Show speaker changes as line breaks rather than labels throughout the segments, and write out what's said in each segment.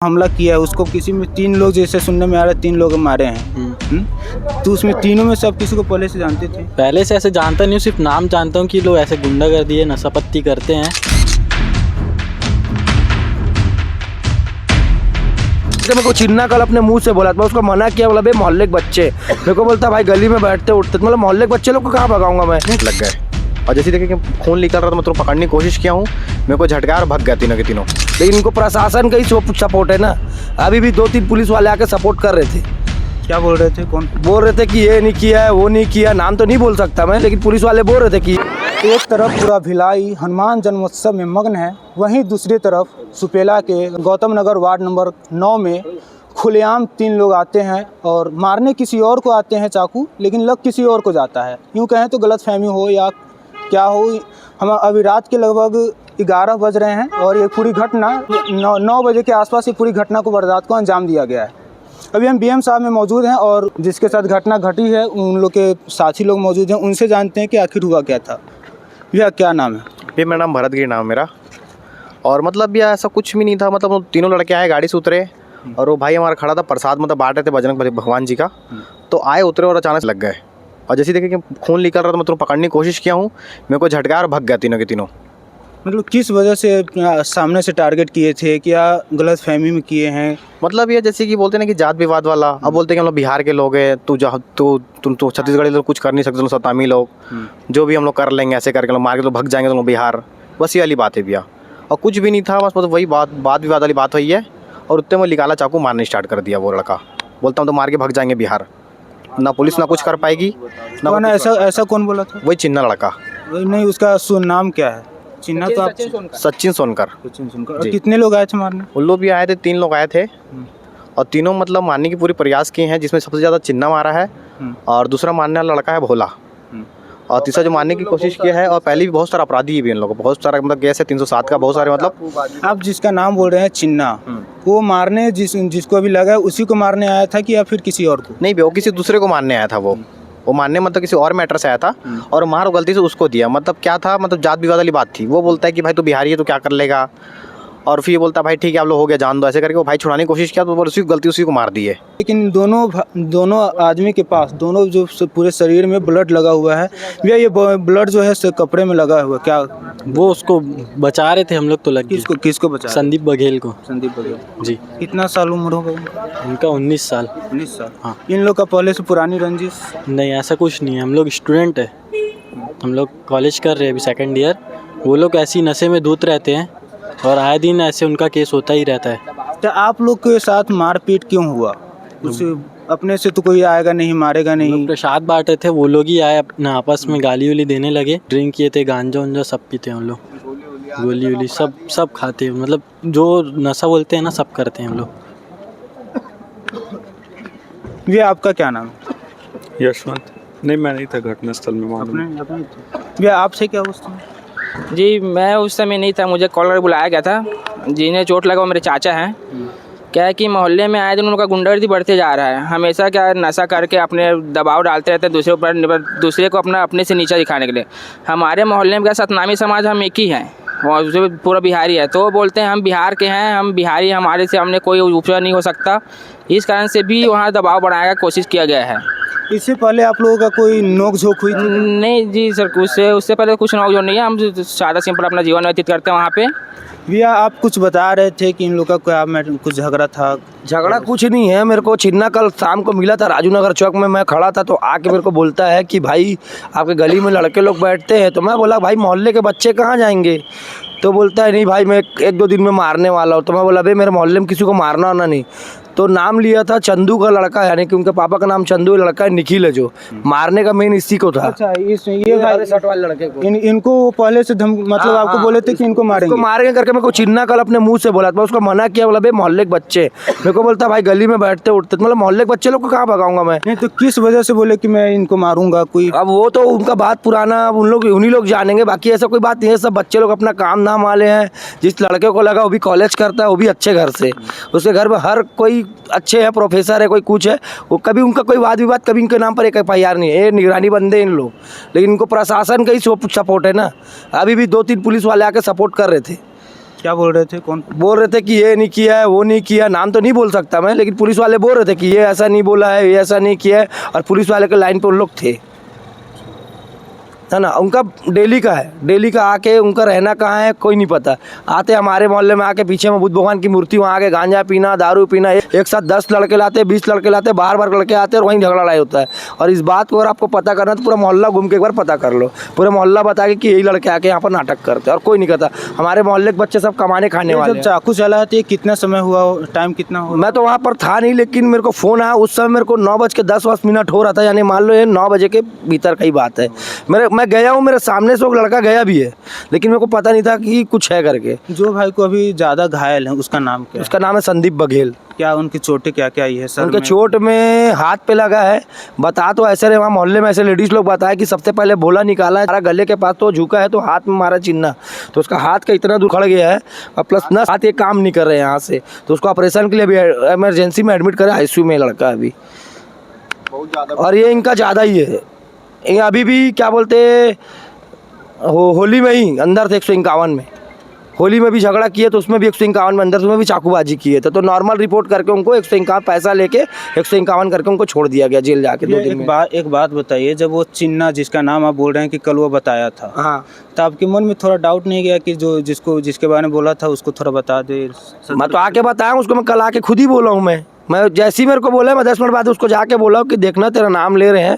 हमला किया है उसको, किसी में 3 लोग जैसे सुनने में आ रहा है 3 लोग मारे हैं। तो उसमें तीनों में सब किसी को पहले से जानते थे?
पहले से ऐसे जानता नहीं हूँ, सिर्फ नाम जानता हूँ कि लोग ऐसे गुंडागर्दी है, नशापत्ती करते हैं।
मेरे को चिन्ना कल अपने मुंह से बोला था, उसको मना किया, बोला भाई मोहल्ले के बच्चे। मेरे को बोलता भाई गली में बैठते उठते, मतलब मोहल्ले के बच्चे लोग को कहाँ भगाऊंगा मैं। लग गए और जैसे देखे कि खून निकल रहा था, मैं तुरंत पकड़ने की कोशिश किया हूँ, मेरे को झटका और भग गया तीनों के तीनों। लेकिन इनको प्रशासन का ही सपोर्ट है ना। अभी भी 2-3 पुलिस वाले आके सपोर्ट कर रहे थे।
क्या बोल रहे थे? कौन
बोल रहे थे कि ये नहीं किया है, वो नहीं किया, नाम तो नहीं बोल सकता मैं, लेकिन पुलिस वाले बोल रहे थे कि
एक तरफ पूरा भिलाई हनुमान जन्मोत्सव में मग्न है, वहीं दूसरी तरफ सुपेला के गौतम नगर वार्ड नंबर 9 में खुलेआम 3 लोग आते हैं और मारने किसी और को आते हैं चाकू, लेकिन लग किसी और को जाता है। यूँ कहें तो गलतफहमी हो या क्या हो, हम अभी रात के लगभग 11 बज रहे हैं और ये पूरी घटना 9 बजे के आसपास ये पूरी घटना को वारदात को अंजाम दिया गया है। अभी हम BM साहब में मौजूद हैं और जिसके साथ घटना घटी है उन लोग के साथी लोग मौजूद हैं, उनसे जानते हैं कि आखिर हुआ क्या था। भैया क्या नाम है?
ये मेरा नाम भरत गिरी नाम मेरा। और मतलब भैया ऐसा कुछ भी नहीं था, मतलब वो तीनों लड़के आए, गाड़ी से उतरे और वो भाई हमारा खड़ा था, प्रसाद मतलब बांट रहे थे बजरंग भगवान जी का। तो आए उतरे और अचानक लग गए और जैसे देखे कि खून निकल रहा था, मैं तुरंत पकड़ने की कोशिश किया हूँ, मेरे को झटका और भग गया तीनों के तीनों।
मतलब किस वजह से सामने से टारगेट किए थे, क्या गलतफहमी में किए हैं?
मतलब ये जैसे कि बोलते हैं ना कि जात विवाद वाला, अब बोलते हैं कि हम लोग बिहार के लोग हैं, तुम छत्तीसगढ़ी लोग कुछ कर नहीं सकते, तुम सतामी लोग जो भी हम लोग कर लेंगे, ऐसे करके लोग मार के तो भग जाएंगे तुम लोग बिहार। बस ये वाली बात है भैया, और कुछ भी नहीं था, बस मतलब वही बात विवाद वाली बात हुई है। और उतने में निकाला चाकू, मारने स्टार्ट कर दिया वो लड़का, बोलता हूँ तो मार के भग जाएंगे बिहार, ना पुलिस ना कुछ कर पाएगी ना।
ऐसा कौन बोला था?
वही चिन्ना लड़का।
नहीं, उसका नाम क्या है? चिन्ना तो आप
सचिन सोनकर।
और कितने लोग आए थे मारने?
उन लोग भी आए थे, 3 लोग आए थे और तीनों मतलब मारने की पूरी प्रयास किए हैं, जिसमें सबसे ज़्यादा चिन्ना मारा है और दूसरा मारने वाला लड़का है भोला और तीसरा जो मारने की कोशिश किया है। और पहले भी बहुत सारा अपराधी भी इन लोगों को, बहुत सारा मतलब केस है 307 का, बहुत सारे मतलब।
आप जिसका नाम बोल रहे हैं चिन्ना, वो मारने जिसको अभी लगा है उसी को मारने आया था कि या फिर किसी और को?
नहीं, वो किसी दूसरे को मारने आया था। वो मारने मतलब किसी और मैटर से आया था और मार गलती से उसको दिया। मतलब क्या था, मतलब जात विवाद वाली बात थी। वो बोलता है कि भाई तू बिहारी है तो क्या कर लेगा, और फिर ये बोलता है भाई ठीक है आप लोग हो गया जान दो, ऐसे करके वो भाई छुड़ाने की कोशिश किया तो उसी को गलती उसी को मार दी है।
लेकिन दोनों आदमी के पास, दोनों जो पूरे शरीर में ब्लड लगा हुआ है भैया, ये ब्लड जो है कपड़े में लगा हुआ क्या?
वो उसको बचा रहे थे हम लोग तो लग गए।
किसको बचा?
संदीप बघेल को।
संदीप बघेल जी। कितना साल उम्र हो गया
उनका? 19 साल।
19 साल।
हाँ।
इन लोग का पहले से पुरानी रंजिश?
नहीं, ऐसा कुछ नहीं है, हम लोग स्टूडेंट है, हम लोग कॉलेज कर रहे हैं अभी 2nd ईयर। वो लोग ऐसी नशे में धुत रहते हैं और आए दिन ऐसे उनका केस होता ही रहता है।
तो आप लोग के साथ मारपीट क्यों हुआ? उसे अपने से तो कोई आएगा नहीं, मारेगा नहीं।
प्रसाद बांट रहे थे, वो लोग ही आए अपना आपस में गाली उली देने लगे। ड्रिंक किए थे, गांजा उंजा सब पीते हैं हम लोग, गोली उली सब खाते हैं, मतलब जो नशा बोलते हैं ना सब करते हैं हम लोग।
ये आपका क्या नाम है?
यशवंत। नहीं, मैं नहीं था घटनास्थल में। मालूम
भैया आपसे क्या उस समय?
जी मैं उस समय नहीं था, मुझे कॉलर बुलाया गया था। जिन्हें चोट लगा वो मेरे चाचा हैं। क्या है कि मोहल्ले में आए दिन उनका गुंडागर्दी बढ़ते जा रहा है। हमेशा क्या नशा करके अपने दबाव डालते रहते हैं दूसरे को अपने से नीचा दिखाने के लिए। हमारे मोहल्ले में क्या सतनामी समाज हम एक ही हैं और जो पूरा बिहारी है, तो वो बोलते हैं हम बिहार के हैं, हम बिहारी, हमारे से हमने कोई ऊपर नहीं हो सकता। इस कारण से भी वहाँ दबाव बढ़ाने की कोशिश किया गया है।
इससे पहले आप लोगों का कोई नोक झोंक हुई थी?
नहीं जी सर, उससे पहले कुछ नोक झोंक नहीं है। हम सादा सिंपल अपना जीवन व्यतीत करते हैं वहाँ पे।
भैया आप कुछ बता रहे थे कि इन लोगों का कुछ झगड़ा था?
झगड़ा कुछ नहीं है। मेरे को चिन्ना कल शाम को मिला था, राजू नगर चौक में मैं खड़ा था, तो आके मेरे को बोलता है कि भाई आपके गली में लड़के लोग बैठते हैं। तो मैं बोला भाई मोहल्ले के बच्चे कहाँ जाएंगे? तो बोलता है नहीं भाई मैं 1-2 दिन में मारने वाला हूँ। तो मैं बोला भाई मेरे मोहल्ले में किसी को मारना होना नहीं। तो नाम लिया था चंदू का लड़का, यानी कि उनके पापा का नाम चंदू, लड़का निखिल है, जो मारने का मेन इसी को था।
अच्छा, ये
शर्ट वाले लड़के को
इनको पहले से मतलब आपको बोले थे कि इनको
मारेंगे करके। मेरे को चिन्ना कल अपने मुंह से बोला था, उसको मना किया, बोला भाई मोहल्ले के बच्चे। मेरे को बोलता भाई गली में बैठते उठते, मतलब मोहल्ले के बच्चे लोग को कहाँ भगाऊंगा मैं।
नहीं, तो किस वजह से बोले कि मैं इनको मारूंगा? कोई
अब वो तो उनका बात पुराना, अब उन्हीं लोग जानेंगे, बाकी ऐसा कोई बात नहीं है। सब बच्चे लोग अपना काम धाम वाले हैं। जिस लड़के को लगा वो भी कॉलेज करता है, वो भी अच्छे घर से, उसके घर में हर कोई अच्छे है, प्रोफेसर है, कोई कुछ है। वो कभी उनका कोई वाद विवाद, कभी उनके नाम पर एक FIR नहीं है। ये निगरानी बंदे इन लोग, लेकिन इनको प्रशासन का ही सपोर्ट है ना। अभी भी 2-3 पुलिस वाले आके सपोर्ट कर रहे थे।
क्या बोल रहे थे, कौन?
बोल रहे थे कि ये नहीं किया है, वो नहीं किया, नाम तो नहीं बोल सकता मैं, लेकिन पुलिस वाले बोल रहे थे कि ये ऐसा नहीं बोला है, ये ऐसा नहीं किया है, और पुलिस वाले के लाइन पे उन लोग थे, है ना। उनका डेली का है, डेली का आके उनका रहना कहाँ है कोई नहीं पता। आते हमारे मोहल्ले में आके पीछे में बुद्ध भगवान की मूर्ति, वहाँ आके गांजा पीना, दारू पीना, एक साथ 10 लड़के लाते, 20 लड़के लाते, बार लड़के आते और वहीं झगड़ा लड़ाई होता है। और इस बात को अगर आपको पता करना तो पूरा मोहल्ला घूम के एक बार पता कर लो, पूरा मोहल्ला बता के कि यही लड़के आके यहाँ पर नाटक करते हैं और कोई नहीं करता। हमारे मोहल्ले के बच्चे सब कमाने खाने वाले
जब
हैं।
चाकू चला था, कितना समय हुआ, टाइम कितना हुआ?
मैं तो वहाँ पर था नहीं, लेकिन मेरे को फ़ोन आया उस समय, मेरे को 9:10 हो रहा था, यानी मान लो ये 9 बजे के भीतर का ही बात है। मैं गया हूँ, मेरे सामने से वो लड़का गया भी है, लेकिन मेरे को पता नहीं था कि कुछ है करके।
जो भाई को अभी ज़्यादा घायल है उसका नाम क्या है?
उसका नाम है संदीप बघेल।
क्या उनकी चोटें क्या क्या आई है सर
उनके
में?
चोट में हाथ पे लगा है। बता तो ऐसे रहे, वहाँ मोहल्ले में ऐसे लेडीज़ लोग बताया कि सबसे पहले भोला निकाला है, हमारा गले के पास तो झुका है, तो हाथ में मारा चिन्ह, तो उसका हाथ का इतना दूर खड़ गया है और प्लस नस हाथ ये काम नहीं कर रहे हैं यहाँ से, तो उसको ऑपरेशन के लिए भी इमरजेंसी में एडमिट करे, ICU में लड़का अभी। और ये इनका ज़्यादा ही है, ये अभी भी क्या बोलते होली में ही अंदर थे 151 में, होली में भी झगड़ा किए तो उसमें भी 151 में अंदर, उसमें भी चाकूबाजी किए थे, तो नॉर्मल रिपोर्ट करके उनको 151 पैसा लेके 151 करके उनको छोड़ दिया गया जेल जाके 2 दिन में।
एक बात बताइए, जब वो चिन्ना जिसका नाम आप बोल रहे हैं कि कल वो बताया था,
हाँ,
तो आपके मन में थोड़ा डाउट नहीं गया कि जो जिसके बारे में बोला था उसको थोड़ा बता दे?
मैं तो आके बताया उसको, मैं कल आके खुद ही बोला हूँ। मैं जैसे ही मेरे को बोला, मैं 10 मिनट बाद उसको जाके बोला हूँ कि देखना तेरा नाम ले रहे हैं।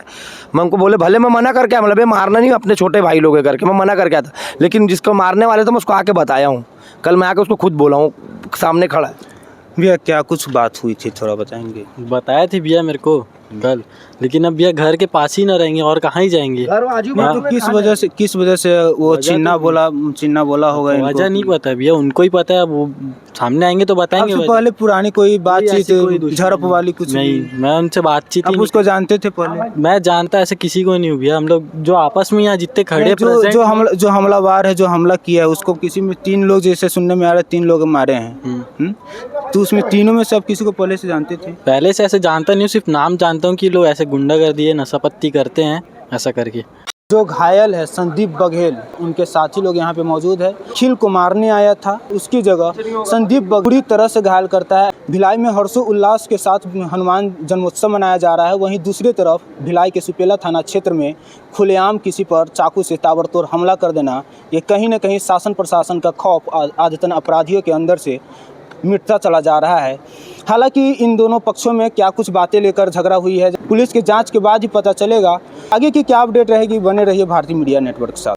मैं उनको बोले भले मैं मना करके आया, मतलब मारना नहीं, अपने छोटे भाई लोग है करके मैं मना करके आया था, लेकिन जिसको मारने वाले थे मैं उसको आके बताया हूँ। कल मैं आके उसको खुद बोला हूँ, सामने खड़ा है।
भैया क्या कुछ बात हुई थी, थोड़ा बताएंगे?
बताया थी भैया मेरे को कल, लेकिन अब भैया घर के पास ही ना रहेंगे और कहाँ ही जाएंगे।
तो किस वजह से वो चिन्ना बोला होगा?
वजह नहीं पता है भैया, उनको ही पता है, वो सामने आएंगे तो बताएंगे।
आपसे पहले पुरानी कोई बातचीत,
कोई
झड़प वाली कुछ
नहीं, मैं उनसे बातचीत ही
आप उसको जानते थे पहले?
मैं जानता ऐसे किसी को नहीं हूँ भैया। हम लोग जो आपस में यहाँ जितने खड़े
जो हमलावर है, जो हमला किया है, उसको किसी में 3 लोग जैसे सुनने में आ रहा है, 3 लोग मारे हैं। तो उसमें तीनों में से आप किसी को पहले से जानते थे?
पहले से ऐसे जानता नहीं हूँ, सिर्फ नाम जानता हूँ कि लोग ऐसे गुंडागर्दी है, नशापत्ती करते हैं ऐसा करके।
जो घायल है संदीप बघेल, उनके साथी लोग यहाँ पे मौजूद है। खिल को मारने आया था, उसकी जगह संदीप बुरी तरह से घायल करता है। भिलाई में हर्षोल्लास के साथ हनुमान जन्मोत्सव मनाया जा रहा है, वहीं दूसरी तरफ भिलाई के सुपेला थाना क्षेत्र में खुलेआम किसी पर चाकू से ताबड़तोड़ हमला कर देना, ये कहीं न कहीं शासन प्रशासन का खौफ आदतन अपराधियों के अंदर से मिटता चला जा रहा है। हालांकि इन दोनों पक्षों में क्या कुछ बातें लेकर झगड़ा हुई है, पुलिस की जांच के बाद ही पता चलेगा। आगे की क्या अपडेट रहेगी, बने रहिए भारतीय मीडिया नेटवर्क के साथ।